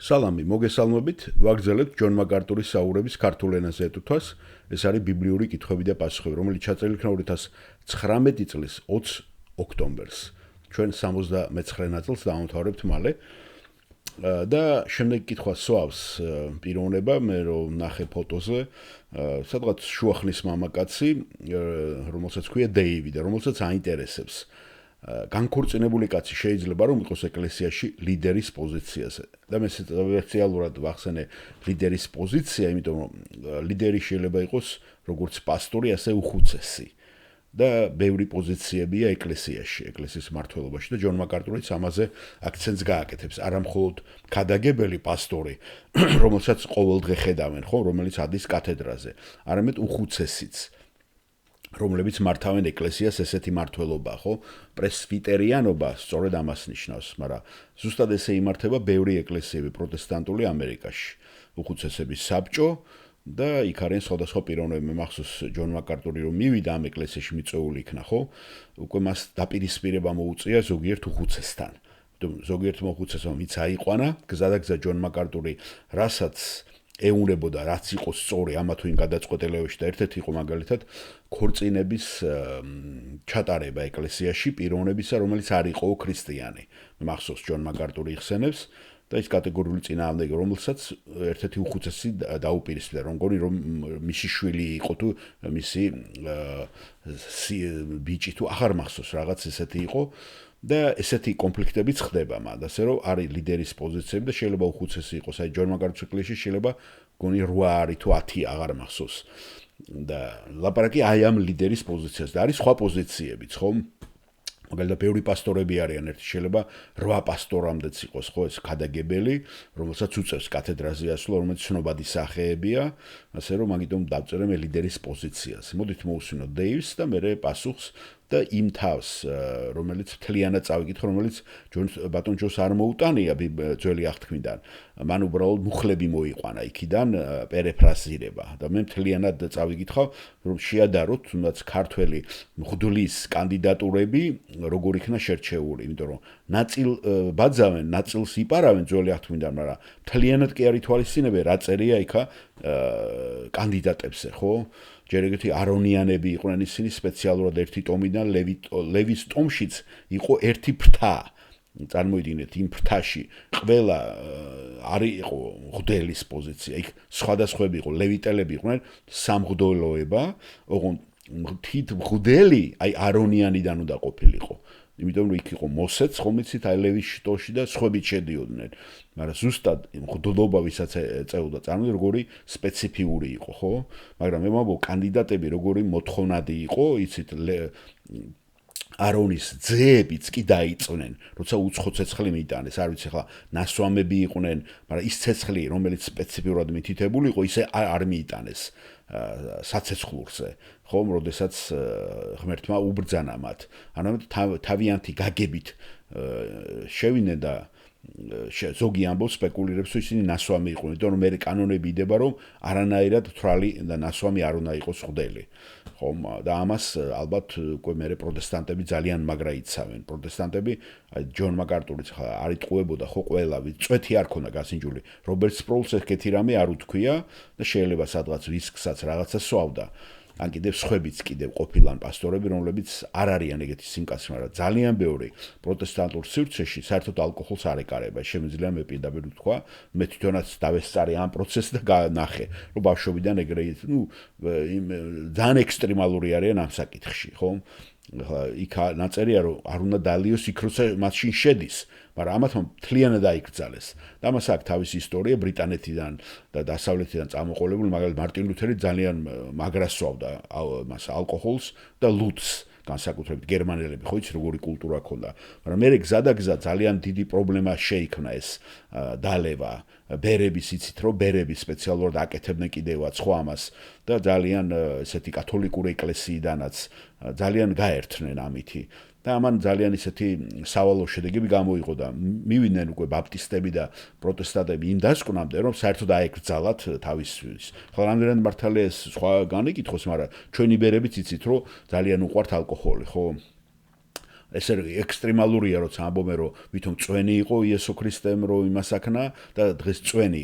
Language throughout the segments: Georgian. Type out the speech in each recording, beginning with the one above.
სალამი, მოგესალმებით, ვაგრძელებთ ჯონ მაკარტურის საუბრების ქართულ ენაზე ეთუთვას. ეს არის ბიბლიური კითხვები და პასუხები, რომელიც ჩაწერილი იქნა 2019 წლის 20 ოქტომბერს. ჩვენ 79 ნაწილს დავამთავრებთ მალე. და შემდეგ კითხვა სვავს პიროვნება, მე რომ ნახე ფოტოზე, სადღაც შუახნის მამაკაცი, რომელსაც ქვია დეივი და რომელსაც აინტერესებს. განქორწინებული კაცი შეიძლება რომ იყოს ეკლესიაში ლიდერის პოზიციაზე. და მე სპეციალურად ვახსენე ლიდერის პოზიცია, იმიტომ რომ ლიდერი შეიძლება იყოს როგორც პასტორი, ასე უხუცესი. და ბევრი პოზიციებია ეკლესიაში, ეკლესიის მმართველობაში და ჯონ მაკარტურიც ამაზე აქცენტს გააკეთებს. არა მხოლოდ ქადაგებელი პასტორი, რომელსაც ყოველდღე ხედავენ, ხო, რომელიც ადის კათედრაზე, არამედ უხუცესიც. რომლებიც მართავენ ეკლესიას ესეთი მმართველობა, ხო? პრესვიტერიანობა სწორედ ამას ნიშნავს, მაგრამ ზუსტად ესე იმართება ბევრი ეკლესიები პროტესტანტული ამერიკაში. უხუცესების საბჭო და იქ არიან სხვადასხვა პიროვნებები. მახსოვს ჯონ მაკარტური რომ მივიდა ამ ეკლესიაში მიწვეული იქნა, ხო? უკვე მას დაპირისპირება მოუწია ზოგიერთ უხუცესთან. ზოგიერთ მოხუცესმა მიც აიყვანა, გზადაგზა ჯონ მაკარტური, რასაც ეუნებოდა, რაც იყოს სწორი ამა თუ იმ გადაწყვეტილებებში და ერთ-ერთი იყო მაგალითად ქორწინების ჩატარება ეკლესიაში პიროვნებისა, რომელიც არ იყო ქრისტიანი. მახსოვს ჯონ მაკარტური იხსენებს და ის კატეგორიული წინააღმდეგი, რომელსაც ერთ-ერთი უხუცესი დაუპირისპირდა, რომ მგონი რომ მისი შვილი იყო თუ მისი ბიჭი თუ აღარ მახსოვს რაღაც ესეთი იყო. და ესეთი კონფლიქტებიც ხდება მანდ, ასე რომ არის ლიდერის პოზიციები და შეიძლება უხუცესი იყოს. აი ჯონ მაკარტურის ეკლესიაში შეიძლება გონი 8 არის თუ 10 აღარ მახსოვს. და ლაპარაკი აი ამ ლიდერის პოზიციაზე და არის სხვა პოზიციებიც, ხო? მაგალითად, ბევრი პასტორები არიან, ერთი შეიძლება 8 პასტორამდეც იყოს, ხო, ეს ქადაგებელი, რომელსაც უწევს კათედრაზე ასვლა, რომელიც ცნობადი სახეებია, ასე რომ მაგიტომ დავწერე მე ლიდერის პოზიციაზე. მოდით მოვუსვინოთ დეივს და მე პასუხს და იმ თავს, რომელიც მთლიანად წავიკითხო, რომელიც ბატონ ჯოს არ მოუტანია ძველი აღთქმიდან. მან უბრალოდ მუხლები მოიყვანა იქიდან პერეფრაზირება და მე მთლიანად წავიკითხავ, რომ შეადაროთ თუნდაც ქართველი მღვდლის კანდიდატურები როგორ იქნა შერჩეული, იმიტომ რომ ნაწილ ბაძავენ, ნაწილს იპარავენ ძველი აღთქმიდან, მაგრამ მთლიანად კი არ ითვალისწინებენ რა წერია იქა კანდიდატებზე, ხო? ჯერ ეგეთი არონიანები იყვნენ ისინი სპეციალურად ერთი ტომიდან ლევის ტომშიც იყო ერთი ფრთა. წარმოიდგინეთ იმ ფრთაში ყველა არის იყო მღვდლის პოზიცია. იქ სხვადასხვები იყო, ლევიტელები იყვნენ სამღვდელოება, ოღონდ თით მღვდელი აი არონიანიდან უნდა ყოფილიყო. იმიტომ რომ იქ იყო მოსეც, ხომიცით აი ლევის შტოში და სხვები შედიოდნენ. მაგრამ ზუსტად მღვდლობა ვისაც ეწეოდა წარმოიდგინე როგორი სპეციფიური იყო, ხო? მაგრამ მე მომბო კანდიდატები როგორი მოთხოვნადი იყო, იცით არონის ძეებიც კი დაიწვნენ, როცა უცხო ცეცხლი მიიტანეს, არ ვიცი ხა ნასვამები იყვნენ, მაგრამ ის ცეცხლი, რომელიც სპეციფიურად მითითებული იყო, ისე არ მიიტანეს საცეცხლურზე, ხო, როდესაც ღმერთმა უბრძანა მათ. ანუ თავიანთი გაგებით შევიდნენ და ზოგი ამბობს სპეკულირებს, რომ ისინი ნასვამი იყვნენ, იმიტომ რომ მე კანონები იდება, რომ არანაირად თვრალი და ნასვამი არ უნდა იყოს მღვდელი. ხო, და ამას ალბათ უკვე მე პროტესტანტები ძალიან მაგრა იცავენ. პროტესტანტები აი ჯონ მაკარტურიც ხა არ იტყუებოდა ხო ყველა, წვეთი არ ქონდა გასინჯული. რობერტ სპროულს ესეთი რამე არ უთქვია და შეიძლება სადღაც რისკსაც რაღაცა სვავდა. ან კიდევ სხვებიც კიდევ ყოფილან პასტორები, რომლებიც არ არიან ეგეთი სიმკაცრე, მაგრამ ძალიან ბევრი პროტესტანტულ სივრცეში საერთოდ ალკოჰოლს არ ეკარება. შემიძლია მე პირდაპირ ვთქვა, მე თვითონაც დავესწარი ამ პროცესს და განახე, რომ ბავშვობიდან ეგრე, ძალიან ექსტრემალური არიან ამ საკითხში, ხო? იქ ნაწერია რომ არ უნდა დალიოს იქ როცა მაშინ შედის, მაგრამ ამათმა მთლიანად დაიკრძალეს. და ამას აქვს თავისი ისტორია ბრიტანეთიდან და დასავლეთიდან წამოყოლებული, მაგალითად მარტინ ლუთერი ძალიან მაგრას სვავდა მას ალკოჰოლს და ლუდს, განსაკუთრებით გერმანელები, ხო იცი როგორი კულტურა ჰქონდა. მაგრამ მე გზადაგზა ძალიან დიდი პრობლემა შეიქმნა ეს დალევა. ბერების იცით რომ ბერები სპეციალურად აკეთებდნენ კიდევაც ხო ამას და ძალიან ესეთი კათოლიკური ეკლესიიდანაც ძალიან გაერთნენ ამითი. და ამან ძალიან ისეთი სავალო შედეგები გამოიღო და მივიდნენ უკვე ბაპტისტები და პროტესტანტები იმ დასკვნამდე, რომ საერთოდ აეკრძალათ თავისთვის. ხო, რამდენად მართალია ეს სხვა განეკითხოს, მაგრამ ჩვენი ბერებიც იცით, რომ ძალიან უყვართ ალკოჰოლი, ხო? ეს ექსტრემალურია, როცა ამბობენ, რომ ვითომ წვენი იყო იესო ქრისტემ, რომ იმას აქნა და დღეს წვენი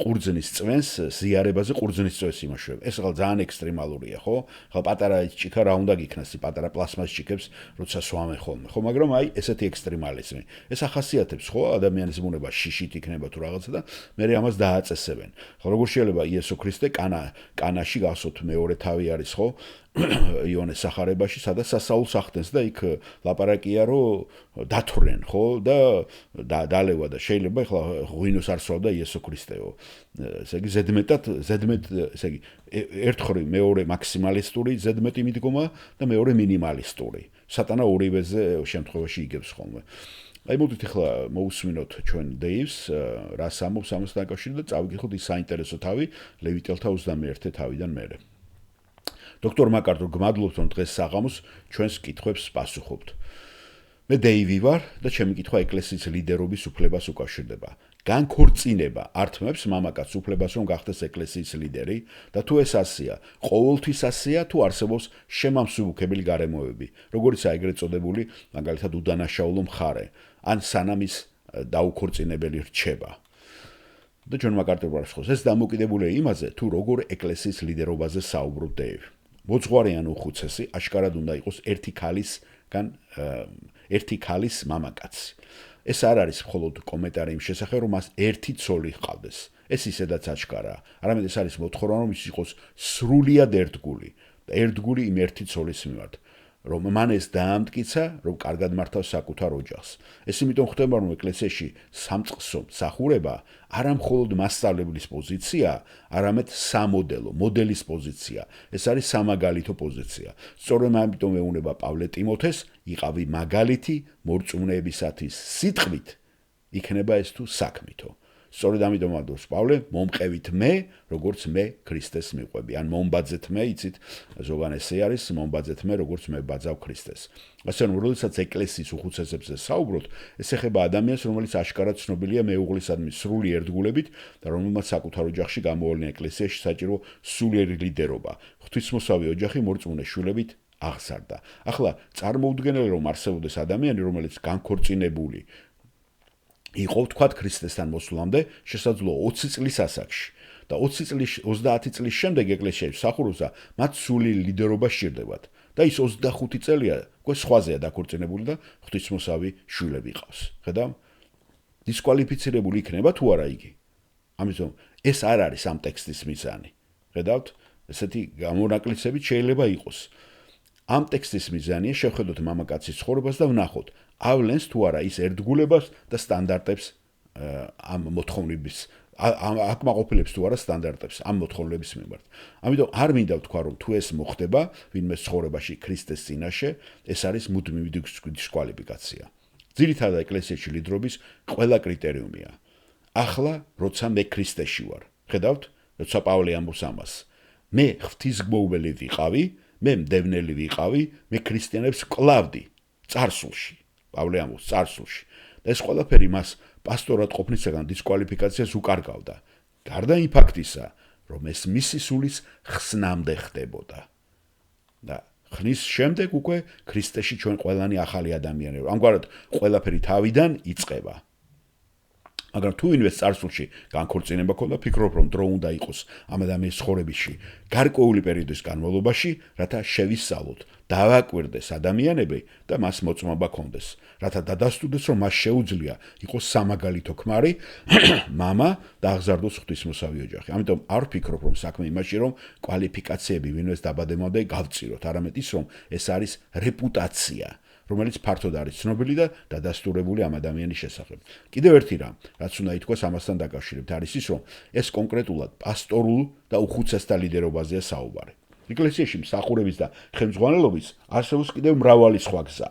ყურძნის წვენს ზიარებაზე ყურძნის წვენს იმაშუება. ეს ახლა ძალიან ექსტრემალურია, ხო? ახლა პატარა ჭიქა რა უნდა გიქნას, პატარა პლასმას ჭიქებს, როცა სვამენ ხოლმე. ხო, მაგრამ აი ესეთი ექსტრემალიზმი. ეს ახასიათებს, ხო, ადამიანის ბუნება შიშით იქნება თუ რაღაცა და მე ამას დააწესებენ. ხო, როგორ შეიძლება იესო ქრისტე კანაში გასოთ მეორე თავი არის, ხო? იონეს სახარებაში, სადაც სასაულს ახდენს და იქ ლაპარაკია, რომ დათვრენ, ხო? და დალევა და შეიძლება ახლა ღვინოს არ სვავდა იესო ქრისტეო. ესე იგი ზედმეტ, ესე იგი ერთხელ მეორე მაქსიმალისტური ზედმეტი მიდგომა და მეორე მინიმალისტური. სატანა ორივეზე შემთხვევაში იგებს ხოლმე. აი მოდით ახლა მოусმინოთ ჩვენ დეივს, რას ამბობს ამასთან დაკავშირებით და წავიკითხოთ ის საინტერესო თავი ლევიტელთა 21 თავიდან მერე. დოქტორ მაკარტურ, გმადლობთ, რომ დღეს საღამოს ჩვენს კითხვებს პასუხობთ. მე დეივი ვარ და ჩემი კითხვა ეკლესიის ლიდერობის უფლებას უკავშირდება. განქორწინება ართმევს მამაკაცს უფლებას, რომ გახდეს ეკლესიის ლიდერი და თუ ეს ასეა, ყოველთვის ასეა თუ არსებობს შემამსუბუქებელი გარემოები, როგორიცაა ეგრეთ წოდებული, მაგალითად უდანაშაულო მხარე, ან სანამ ის დაუქორწინებელი რჩება. და ჯონ მაკარტური ვარცხოს, ეს დამოკიდებულია იმაზე, თუ როგორ ეკლესიის ლიდერობაზე საუბრობ დეივ. მოძღვარი ან უხუცესი აშკარად უნდა იყოს ერთი ქალის მამაკაცი. ეს არ არის მხოლოდ კომენტარი იმ შესახებ, რომ მას ერთი ცოლი ჰყავდეს. ეს ისედაც აჩქარაა. არამედ ეს არის მოთხოვნა, რომ ის იყოს სრულიად ერთგული და ერთგული იმ ერთი ცოლის მიმართ. რომ მან ეს დაამტკიცა, რომ კარგად მართავს საკუთარ ოჯახს. ეს იმიტომ ხდება, რომ ეკლესიაში სამწყსო მსახურება არა მხოლოდ მასწავლებლის პოზიცია, არამედ სამოდელო, მოდელის პოზიცია. ეს არის სამაგალითო პოზიცია. სწორედ ამიტომ ეუბნება პავლე ტიმოთეს, იყავი მაგალითი მორწმუნეებისათვის სიტყვით, იქნება ეს თუ საქმითო. სწორედ ამიტომ ამბობს პავლე, მომყევით მე, როგორც მე ქრისტეს მიყვები. ან მომბაძეთ მე, იცით, ზოგან ესე არის, მომბაძეთ მე, როგორც მე ბაძავ ქრისტეს. ასე რომ, როდესაც ეკლესიის უხუცესებზე საუბრობთ, ეს ეხება ადამიანს, რომელიც აშკარად ცნობილია მეუღლისადმი სრული ერთგულებით და რომელმაც საკუთარ ოჯახში გამოავლინა ეკლესიაში საჭირო სულიერი ლიდერობა. ღვთისმოსავი ოჯახი მორწმუნე შვილებით აღზარდა. ახლა წარმოუდგენელი რომ არსებობდეს ადამიანი, რომელიც განქორწინებული იყო თქვათ ქრისტესთან მოსვლამდე, შესაძლოა 20 წლის ასაკში და 30 წლის შემდეგ ეკლესიაში მსახურობს და მათ სული ლიდერობა სჭირდებათ და ის 25 წელია უკვე სხვაზეა დაქორწინებული და ღვთისმოსავი შვილები ყავს. ხედავ? დისკვალიფიცირებული იქნება თუ არა იგი. ამიტომ ეს არ არის ამ ტექსტის მიზანი. ხედავთ? ესეთი გამონაკლისებით შეიძლება იყოს. ამ ტექსტის მიზანია შევხედოთ მამაკაცის ცხოვრებას და ვნახოთ, ავლენს თუ არა ის ერთგულებას და სტანდარტებს ამ მოთხოვნების აკმაყოფილებს თუ არა სტანდარტებს ამ მოთხოვნების მიმართ. ამიტომ არ მინდა ვთქვა, რომ თუ ეს მოხდება ვინმე ცხოვრებაში ქრისტეს წინაშე, ეს არის მუდმივი დისკვალიფიკაცია. ძირითადად ეკლესიაში ლიდრობის ყველა კრიტერიუმია. ახლა, როცა მე ქრისტეში ვარ, ხედავთ, როცა პავლე ამბობს ამას, მე ღვთისმგოებელი ვიყავი, მე მდევნელი ვიყავი, მე ქრისტიანებს კლავდი წარსულში. პავლე ამბობს წარსულში. და ეს ყველაფერი მას პასტორად ყოფნისაგან დისკვალიფიკაციას უკარგავდა. გარდა იმ ფაქტისა, რომ ეს მისი სულის ხსნამდე ხდებოდა. და ხნის შემდეგ უკვე ქრისტეში ჩვენ ყველანი ახალი ადამიანები. ამგვარად ყველაფერი თავიდან იწყება. მაგრამ თუ ვინმე წარსულში განქორწინება ქონდა, ფიქრობ, რომ დრო უნდა იყოს ამ ადამიანის ცხოვრებაში გარკვეული პერიოდის განმავლობაში, რათა შევისწავლოთ, დავაკვირდეს ადამიანები და მას მოწმობა ქონდეს, რათა დადასტურდეს, რომ მას შეუძლია იყოს სამაგალითო ქმარი, მამა და აღზარდოს ღვთისმოსავი ოჯახი. ამიტომ არ ვფიქრობ, რომ საქმე იმაში, რომ კვალიფიკაციები ვინმეს დაბადებამდე გავწიროთ, არამედ ის, რომ ეს არის რეპუტაცია, რომელიც ფართოდ არის ცნობილი და დადასტურებული ამ ადამიანის შესახებ. კიდევ ერთი რამ, რაც უნდა ითქვას ამასთან დაკავშირებით, არის ის, რომ ეს კონკრეტულად პასტორულ და უხუცესთა ლიდერობაზეა საუბარი. ეკლესიაში მსახურების და ხელმძღვანელობის არსებობს კიდევ მრავალი სხვა გზა.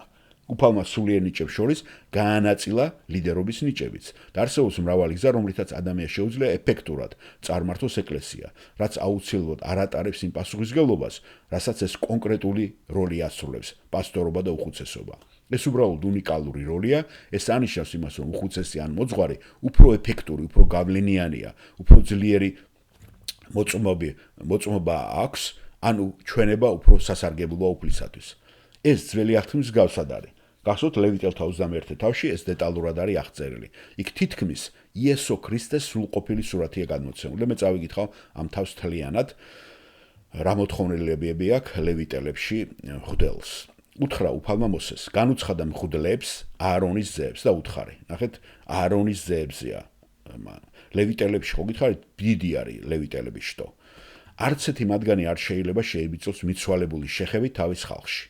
უფალმა სულიერ ნიჭებს შორის გაანაწილა ლიდერობის ნიჭებიც და არსებობს მრავალი გზა, რომლითაც ადამიანს შეუძლია ეფექტურად წარმართოს ეკლესია, რაც აუცილებლად არ ატარებს იმ პასუხისმგებლობას, რასაც ეს კონკრეტული როლი ასრულებს, პასტორობა და უხუცესობა. ეს უბრალოდ უნიკალური როლია, ეს ანიშნავს იმას, რომ უხუცესი ან მოძღვარი უფრო ეფექტური, უფრო გავლენიანია, უფრო ძლიერი მოწმობა აქვს, ანუ ჩვენება უფრო სასარგებლოა უფლისათვის. ეს ძველი აღთქმის მსგავსად არის. გახსოვთ ლევიტელთა 21 თავში ეს დეტალურად არის აღწერილი. იქ თითქმის იესო ქრისტეს სრულყოფილი სურათია გადმოცემული. მე წავიკითხავ ამ თავს თლიანად რა მოთხოვნილებები აქვს ლევიტელებში მღვდელს. უთხრა უფალმა მოსეს, განუცხადა მღვდლებს აარონის ძეებს და უთხარი. ნახეთ, აარონის ძეებზეა. ლევიტელებში ხო გითხარით, დიდი არის ლევიტელების შტო. არც ერთი მათგანი არ შეიძლება შეებიწოს მიცვალებული შეხებით თავის ხალხში.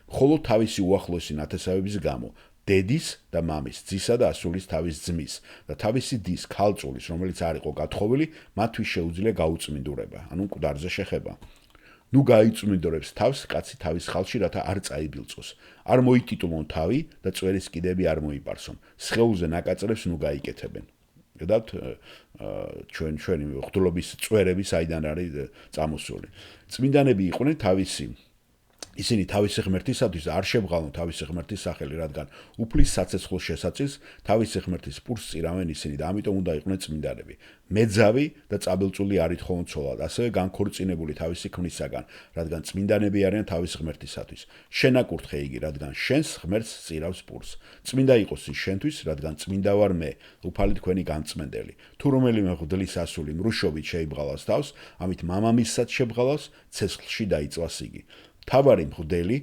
მხოლოდ თავისი უახლოესი ნათესავების გამო, დედის და მამის, ძისა და ასულის თავის ძმის და თავისი დის ქალწულის, რომელიც არ იყო გათხოვილი, მათთვის შეუძლია გაუწმინდურება, ანუ მკვდარზე შეხება. ნუ გაიწმინდურებს თავს კაცი თავის ხალხში, რათა არ წაიბილწოს. არ მოიტიტულონ თავი და წვერის კიდები არ მოიპარსონ. სხეულზე ნაკაწრებს ნუ გაიკეთებენ. გადავთ ჩვენი მღვდლობის წვერები საიდან არის წამოსული. წმინდანები იყვნენ თავისი ისინი თავისი ღმერთისათვის არ შებღალონ თავისი ღმერთის სახელი, რადგან უფლის საცეცხლოს შესაძლის თავისი ღმერთის პურს წირავენ ისინი და ამიტომ უნდა იყვნენ წმინდანები. მეძავი და წაბილწული არ ითხოვონ ცოლად, ასევე განქორწინებული თავისი ქმნისაგან, რადგან წმინდანები არიან თავის ღმერთისათვის. შენაკურთხე იგი, რადგან შენს ღმერთს წირავს პურს. წმინდა იყოს ის შენთვის, რადგან წმინდა ვარ მე, უფალი თქვენი გამწმენდელი. თუ რომელიმე მღვდლის ასული მრუშობით შეიბღალავს თავს, ამით მამამისსაც შებღალავს, ცეცხლში დაიწვას იგი. თავარი მღვდელი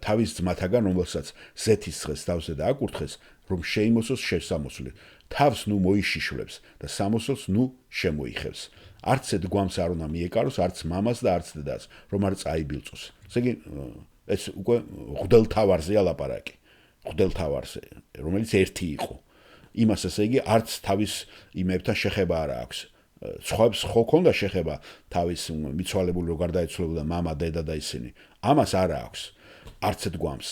თავის ძმათაგან, რომელსაც ზეთის დღეს თავზე დააკურთხეს, რომ შეიმოსოს შესამოსული. თავს ნუ მოიშიშვლებს და სამოსელს ნუ შემოიხევს. არც დგამს არ უნდა მიეკაროს, არც მამას და არც დედას, რომ არ წაიბილწოს. ესე იგი, ეს უკვე მღვდელთავარზეა ლაპარაკი. მღვდელთავარზე, რომელიც ერთი იყო. იმას ესე იგი, არც თავის იმებთან შეხება არ აქვს. სხვებს ხო ქონდა შეხება თავის მიცვალებული რო გარდაეცვლებოდა მამა, დედა და ისინი. ამას არ აქვს. არც დგამს.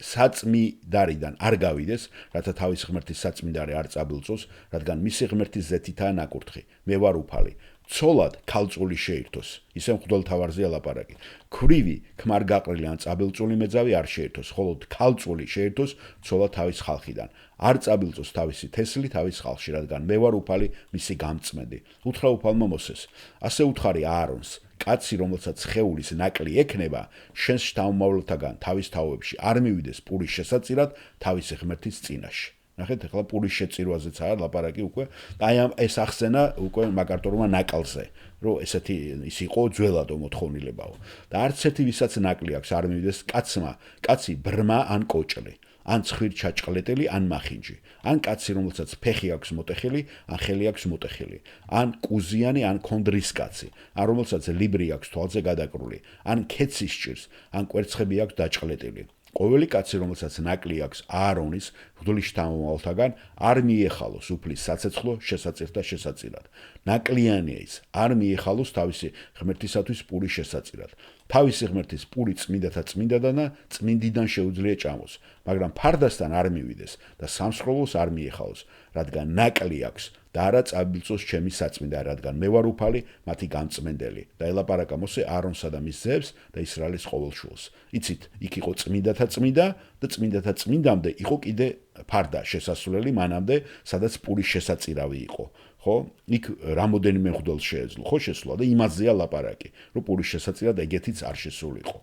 საწმინდარიდან არ გავიდეს, რათა თავის ღმერთის საწმინდარი არ წაბილწოს, რადგან მისი ღმერთის ზეთითაა ნაკურთხი. მე ვარ უფალი. ცოლად ქალწული შეირთოს. ისე მღვდელთავარზეა ლაპარაკი. ქვრივი, ქმარგაყრილი ან წაბილწული მეძავი არ შეირთოს, ხოლო ქალწული შეირთოს ცოლად თავის ხალხიდან. არ წაბილწოს თავისი თესლი თავის ხალხში, რადგან მე ვარ უფალი, მისი გამწმენდი. უთხრა უფალმა მოსეს. ასე უთხარი აარონს, კაცი, რომელსაც სხეულის ნაკლი ექნება, შენს შთამომავლთაგან თავის თაობებში არ მივიდეს პურის შესაწირად თავისი ღმერთის წინაშე. ნახეთ, ახლა პურის შეწირვაზეც არის ლაპარაკი უკვე. აი ეს ახსენა უკვე მაკარტორმა ნაკალზე, რომ ესეთი ის იყო ძველადო მოთხოვნილებაო. და არც ერთი ვისაც ნაკლი აქვს არ მივიდეს კაცი ბრმა ან კოჭლი. ან ცხვირ ჩაჭყლეტელი, ან მახინჯი, ან კაცი, რომელსაც ფეხი აქვს მოტეხილი, ან ხელი აქვს მოტეხილი, ან კუზიანი, ან ქონდრის კაცი, ან რომელსაც ლიბრი აქვს თვალზე გადაკრული, ან ქეცი სჭირს, ან კვერცხები აქვს დაჭყლეტილი. ყოველი კაცი, რომელსაც ნაკლი აქვს აარონის მღვდლის შთამომავლთაგან, არ მიეხალოს უფლის საცეცხლო შესაწირთა შესაწირად. ნაკლიანია ის, არ მიეხალოს თავისი ღმერთისათვის პურის შესაწირად. თავისი ღმერთის პური წმინდათა წმინდადან და წმინდიდან შეუძლია ჭამოს, მაგრამ ფარდასთან არ მივიდეს და სამსხროლოს არ მიეხალოს, რადგან ნაკლი აქვს და არა წაბილწოს ჩემი საწმინდა, რადგან მე ვარ უფალი, მათი გამწმენდელი. და ელაპარაკა მოსე აარონსა და მის ძეებს და ისრაელის ყოველშულს. იცით, იქ იყო წმინდათა წმინდა და წმინდათა წმინდამდე იყო კიდე ფარდა შესასვლელი მანამდე, სადაც პურის შესაწირავი იყო. ხო? იქ რამოდენიმე მღვდელს შეეძლო, ხო შესვლა და იმაზეა ლაპარაკი, რომ პურის შესაწირად ეგეთიც არ შესულიყო.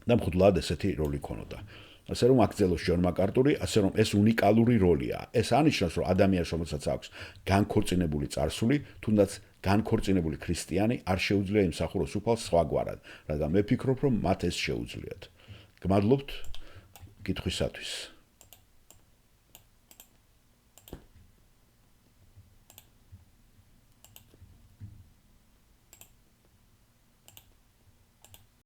და მღვდლად ესეთი როლი ქონოდა. ასე რომ აკრძალოს ჯონ მაკარტური, ასე რომ ეს უნიკალური როლია. ეს ანიშნავს, რომ ადამიანს, რომელსაც აქვს განქორწინებული წარსული, თუნდაც განქორწინებული ქრისტიანი არ შეუძლია იმსახუროს უფალს სხვაგვარად, რადგან მე ვფიქრობ, რომ მათ ეს შეუძლიათ. გმადლობთ კითხვისათვის.